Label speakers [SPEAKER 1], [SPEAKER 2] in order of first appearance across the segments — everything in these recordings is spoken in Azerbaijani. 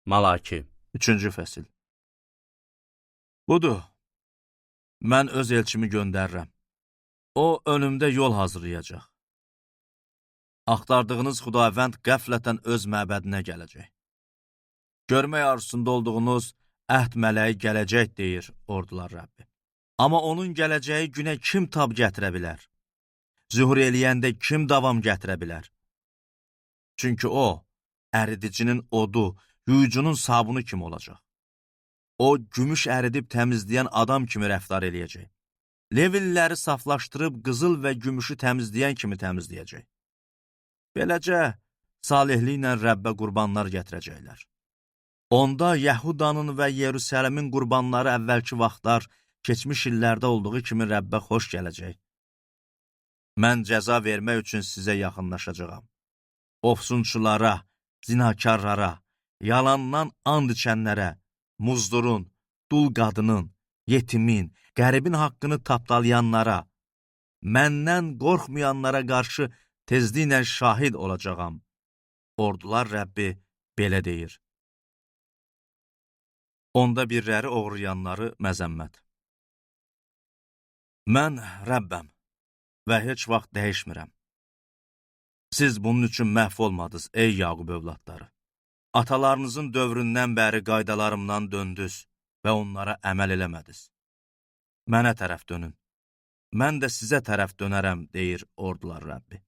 [SPEAKER 1] Malaki
[SPEAKER 2] 3-cü fəsil. Budur, mən öz elçimi göndərirəm. O, önümdə yol hazırlayacaq. Axtardığınız Xudavənd qəflətən öz məbədinə gələcək. Görmək arzusunda olduğunuz əhd mələyi gələcək, deyir ordular Rəbbi. Amma onun gələcəyi günə kim tab gətirə bilər? Zühur eləyəndə kim davam gətirə bilər? Çünki o, əridicinin odu, yuyucunun sabunu kimi olacaq. O, gümüş əridib təmizləyən adam kimi rəftar eləyəcək. Levilləri saflaşdırıb qızıl və gümüşü təmizləyən kimi təmizləyəcək. Beləcə, salihliklə Rəbbə qurbanlar gətirəcəklər. Onda Yəhudanın və Yerusələmin qurbanları əvvəlki vaxtlar, keçmiş illərdə olduğu kimi Rəbbə xoş gələcək. Mən cəza vermək üçün sizə yaxınlaşacağam. Ofsunçulara, zinakarlara, yalandan and içənlərə, muzdurun, dul qadının, yetimin, qəribin haqqını tapdalayanlara, məndən qorxmayanlara qarşı tezliklə şahid olacağam. Ordular Rəbbi belə deyir. Onda birləri oğurlayanları məzəmmət. Mən Rəbbəm və heç vaxt dəyişmirəm. Siz bunun üçün məhv olmadınız, ey Yaqub övladları. Atalarınızın dövründən bəri qaydalarımdan döndünüz və onlara əməl eləmədiniz. Mənə tərəf dönün. Mən də sizə tərəf dönərəm, deyir ordular Rəbbi.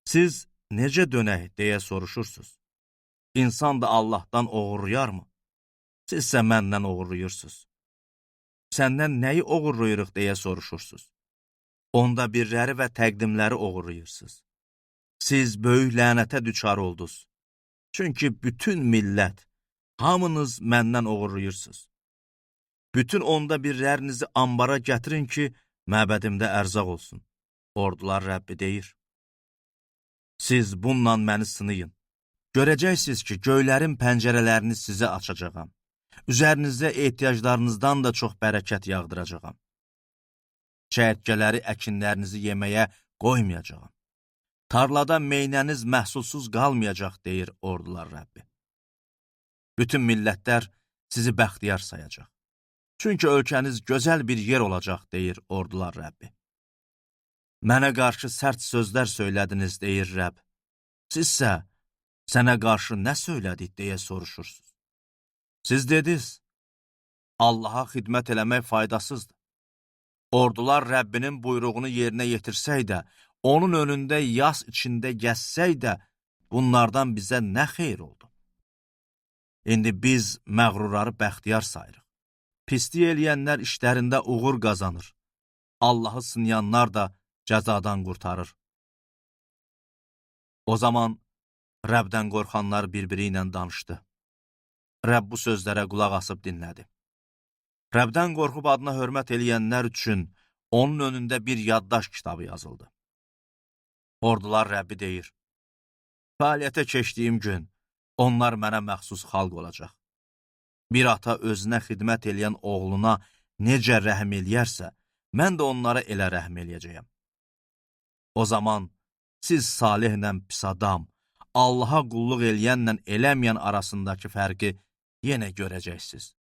[SPEAKER 2] Siz necə dönək, deyə soruşursunuz. İnsan da Allahdan oğurlayarmı? Sizsə məndən oğurlayırsınız. Səndən nəyi oğurlayırıq, deyə soruşursunuz. Onda birləri və təqdimləri oğurlayırsınız. Siz böyük lənətə düçar oldunuz. Çünki bütün millət, hamınız məndən oğurlayırsınız. Bütün onda birlərinizi ambara gətirin ki, məbədimdə ərzaq olsun. Ordular Rəbbi deyir. Siz bununla məni sınayın. Görəcəksiniz ki, göylərin pəncərələrini sizə açacağam. Üzərinizdə ehtiyaclarınızdan da çox bərəkət yağdıracağam. Çəyirtkələri əkinlərinizi yeməyə qoymayacağam. Tarlada meynəniz məhsulsuz qalmayacaq, deyir ordular Rəbbi. Bütün millətlər sizi bəxtiyar sayacaq. Çünki ölkəniz gözəl bir yer olacaq, deyir ordular Rəbbi. Mənə qarşı sərt sözlər söylədiniz, deyir Rəbb. Sizsə, sənə qarşı nə söylədik, deyə soruşursunuz. Siz dediniz, Allaha xidmət eləmək faydasızdır. Ordular Rəbbinin buyruğunu yerinə yetirsək də, onun önündə yas içində gəzsək də, bunlardan bizə nə xeyir oldu? İndi biz məğrurları bəxtiyar sayırıq. Pislik eləyənlər işlərində uğur qazanır. Allahı sınayanlar da cəzadan qurtarır. O zaman Rəbdən qorxanlar bir-biri ilə danışdı. Rəbb bu sözlərə qulaq asıb dinlədi. Rəbdən qorxub adına hörmət eləyənlər üçün onun önündə bir yaddaş kitabı yazıldı. Ordular Rəbbi deyir, fəaliyyətə keçdiyim gün onlar mənə məxsus xalq olacaq. Bir ata özünə xidmət eləyən oğluna necə rəhm eləyərsə, mən də onlara elə rəhm eləyəcəyəm. O zaman siz salihlə pis adam, Allaha qulluq eləyənlə eləməyən arasındakı fərqi yenə görəcəksiniz.